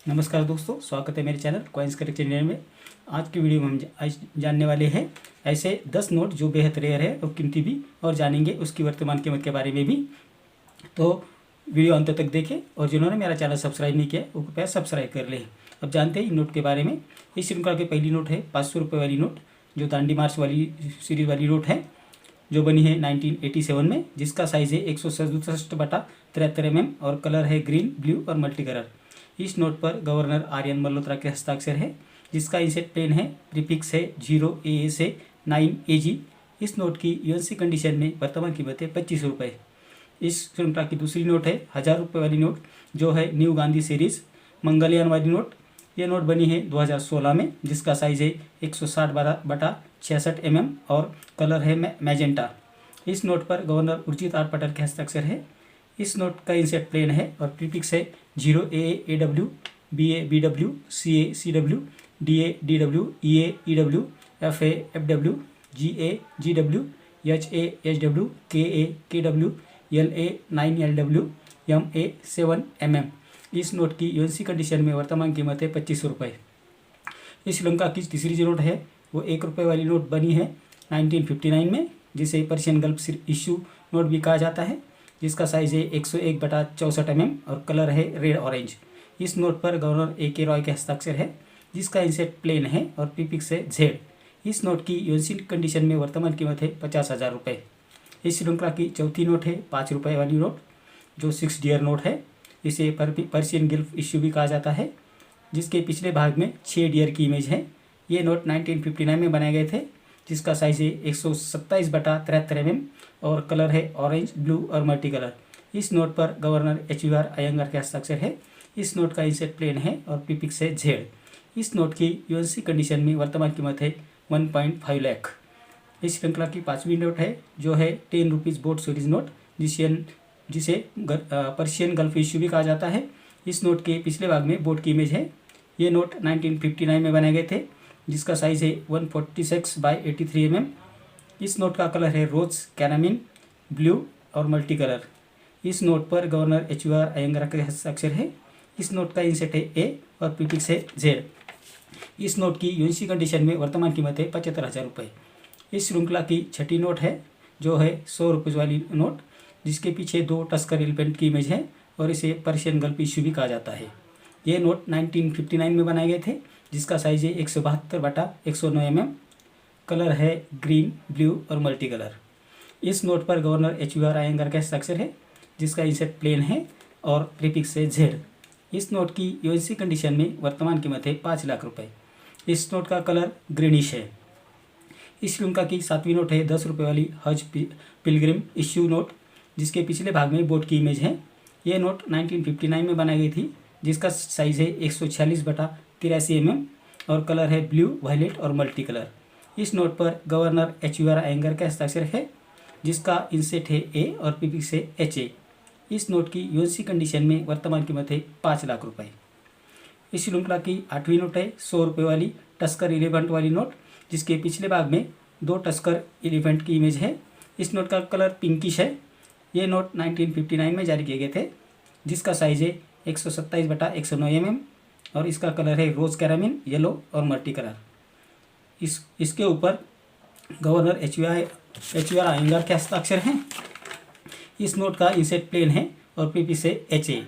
नमस्कार दोस्तों, स्वागत है मेरे चैनल कॉइन्स करेक्ट इंडिया में। आज की वीडियो में हम आज जानने वाले हैं ऐसे 10 नोट जो बेहद रेयर है और कीमती भी, और जानेंगे उसकी वर्तमान कीमत के बारे में भी। तो वीडियो अंत तक देखें और जिन्होंने मेरा चैनल सब्सक्राइब नहीं किया वो कृपया सब्सक्राइब कर लें। अब जानते हैं इन नोट के बारे में। इस श्रृंखला की पहली नोट है 500 रुपये वाली नोट, जो दांडी मार्च वाली सीरीज वाली नोट है, जो बनी है 1987 में, जिसका साइज़ है 167/73 mm और कलर है ग्रीन, ब्लू और मल्टी कलर। इस नोट पर गवर्नर आर्यन मल्होत्रा के हस्ताक्षर है, जिसका इंसेट प्लेन है, प्रीफिक्स है 0AA से 9AG। इस नोट की यूएनसी कंडीशन में वर्तमान कीमत है 25 रुपये। इस श्रृंखला की दूसरी नोट है 1000 रुपये वाली नोट, जो है न्यू गांधी सीरीज मंगलयान वाली नोट। ये नोट बनी है 2016 में, जिसका साइज़ है 160/66 mm और कलर है मैजेंटा। इस नोट पर गवर्नर उर्जित आर पटेल के हस्ताक्षर है। इस नोट का इंसेट प्लेन है और प्रीफिक्स है 0AA AW, BA BW, CA CW, DA DW, EA EW, FA FW, GA GW, HA HW, KA KW, LA 9LW, MA 7 mm। इस नोट की यूएनसी कंडीशन में वर्तमान कीमत है 25 रुपये। इस श्रीलंका की तीसरी जो नोट है वो 1 रुपये वाली नोट बनी है 1959 में, जिसे पर्शियन गल्फ इश्यू नोट भी कहा जाता है, जिसका साइज़ है 101/64 mm और कलर है रेड ऑरेंज। इस नोट पर गवर्नर AK रॉय के हस्ताक्षर है, जिसका इंसेट प्लेन है और प्रीफिक्स है Z। इस नोट की यूएनसी कंडीशन में वर्तमान कीमत है 50,000 रुपये। इस श्रृंखला की चौथी नोट है 5 रुपये वाली नोट, जो 6 डियर नोट है। इसे पर्शियन गल्फ इश्यू भी कहा जाता है, जिसके पिछले भाग में 6 डियर की इमेज है। ये नोट 1959 में बनाए गए थे, जिसका साइज़ है 127/73 mm और कलर है ऑरेंज, ब्लू और मल्टी कलर। इस नोट पर गवर्नर HVR अयंगार के हस्ताक्षर है। इस नोट का इंसेट प्लेन है और प्रीफिक्स है Z। इस नोट की यूएनसी कंडीशन में वर्तमान कीमत है 1.5 लाख। इस श्रृंखला की पाँचवीं नोट है, जो है 10 रुपीज़ बोट सीरीज नोट, जिसे पर्शियन गल्फ इश्यू भी कहा जाता है। इस नोट के पिछले भाग में बोट की इमेज है। ये नोट 1959 में बनाए गए थे, जिसका साइज़ है 146/83 mm। इस नोट का कलर है रोज, कैनामिन, ब्लू और मल्टी कलर। इस नोट पर गवर्नर HVR अयंगार के हस्ताक्षर है। इस नोट का इंसेट है A और प्रीफिक्स है Z। इस नोट की यूएनसी कंडीशन में वर्तमान कीमत है 75,000 रुपये। इस श्रृंखला की छठी नोट है, जो है 100 रुपये वाली नोट, जिसके पीछे 2 टस्कर एलिफेंट की इमेज है और इसे पर्शियन गल्फ इश्यू भी कहा जाता है। ये नोट 1959 में बनाए गए थे, जिसका साइज़ है 172/109 mm, कलर है ग्रीन, ब्लू और मल्टी कलर। इस नोट पर गवर्नर HVR अयंगार का हस्ताक्षर है, जिसका इंसेट प्लेन है और प्रीफिक्स है Z। इस नोट की यूएनसी कंडीशन में वर्तमान कीमत है 5 लाख रुपए। इस नोट का कलर ग्रीनिश है। इस श्रृंखला की सातवीं नोट है 10 रुपये वाली हज पिलग्रिम इश्यू नोट, जिसके पिछले भाग में बोट की इमेज है। ये नोट 1959 में बनाई गई थी, जिसका साइज़ है 146/83 mm और कलर है ब्लू, वायलेट और मल्टी कलर। इस नोट पर गवर्नर HVR अयंगार का हस्ताक्षर है, जिसका इंसेट है A और प्रीफिक्स है HA। इस नोट की यूएनसी कंडीशन में वर्तमान कीमत है 5 लाख रुपए। इस श्रृंखला की आठवीं नोट है 100 रुपये वाली टस्कर एलिफेंट वाली नोट, जिसके पिछले भाग में 2 टस्कर एलिफेंट की इमेज है। इस नोट का कलर पिंकिश है। ये नोट 1959 में जारी किए गए थे, जिसका साइज़ है 127/109 mm और इसका कलर है रोज, कैरामिन, येलो और मल्टी कलर। इसके ऊपर गवर्नर HVR अयंगार के हस्ताक्षर हैं। इस नोट का इंसेट प्लेन है और प्रीफिक्स है HA।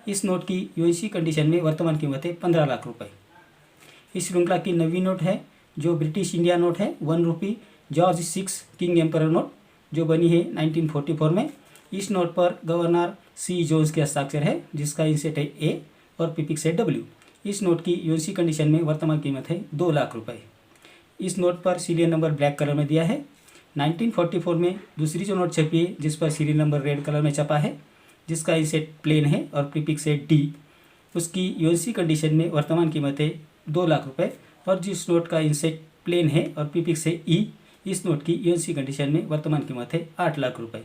इस नोट की यूएनसी कंडीशन में वर्तमान कीमत है 15 लाख रुपए। इस श्रृंखला की नवीं नोट है, जो ब्रिटिश इंडिया नोट है 1 रुपी जॉर्ज 6 किंग एम्परर नोट, जो बनी है 1944 में। इस नोट पर गवर्नर C जोन्स के हस्ताक्षर है, जिसका इंसेट है A और प्रीफिक्स है W। इस नोट की यूएनसी कंडीशन में वर्तमान कीमत है 2 लाख रुपए। इस नोट पर सीरियल नंबर ब्लैक कलर में दिया है। 1944 में दूसरी जो नोट छपी है, जिस पर सीरियल नंबर रेड कलर में छपा है, जिसका इंसेट प्लेन है और प्रीफिक्स है D। उसकी यूएनसी कंडीशन में वर्तमान कीमत है 2 लाख रुपए। और जिस नोट का इंसेट प्लेन है और प्रीफिक्स है E, इस नोट की यूएनसी कंडीशन में वर्तमान कीमत है 8 लाख रुपए।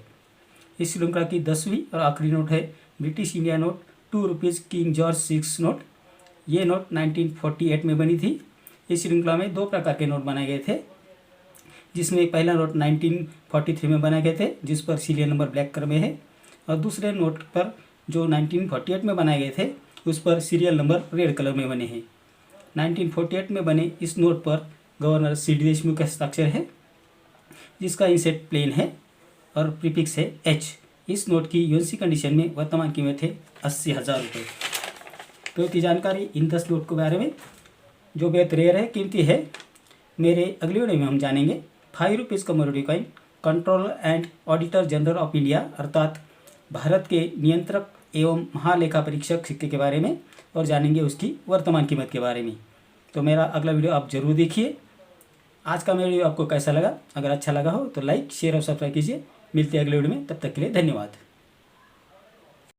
इस श्रृंखला की 10वीं और आखिरी नोट है British India note 2 rupees king George 6 note. ये नोट 1948 में बनी थी। इस श्रृंखला में 2 प्रकार के नोट बनाए गए थे, जिसमें पहला नोट 1943 में बनाए गए थे, जिस पर सीरियल नंबर ब्लैक कलर में है, और दूसरे नोट पर जो 1948 में बनाए गए थे, उस पर सीरियल नंबर रेड कलर में बने हैं। 1948 में बने इस नोट पर गवर्नर C.D. देशमुख का हस्ताक्षर है, जिसका इंसेट प्लेन है और प्रीफिक्स है H। इस नोट की यूएनसी कंडीशन में वर्तमान कीमत है 80,000 रुपये। तो इतनी जानकारी इन 10 नोट के बारे में जो बेहद रेयर है, कीमती है। मेरे अगले वीडियो में हम जानेंगे 5 rupees commodity coin controller and auditor general of India अर्थात भारत के नियंत्रक एवं महालेखा परीक्षक सिक्के के बारे में और जानेंगे उसकी वर्तमान कीमत के बारे में। तो मेरा अगला वीडियो आप जरूर देखिए। आज का मेरा वीडियो आपको कैसा लगा? अगर अच्छा लगा हो तो लाइक, शेयर और सब्सक्राइब कीजिए। मिलते हैं अगले वीडियो में, तब तक के लिए धन्यवाद।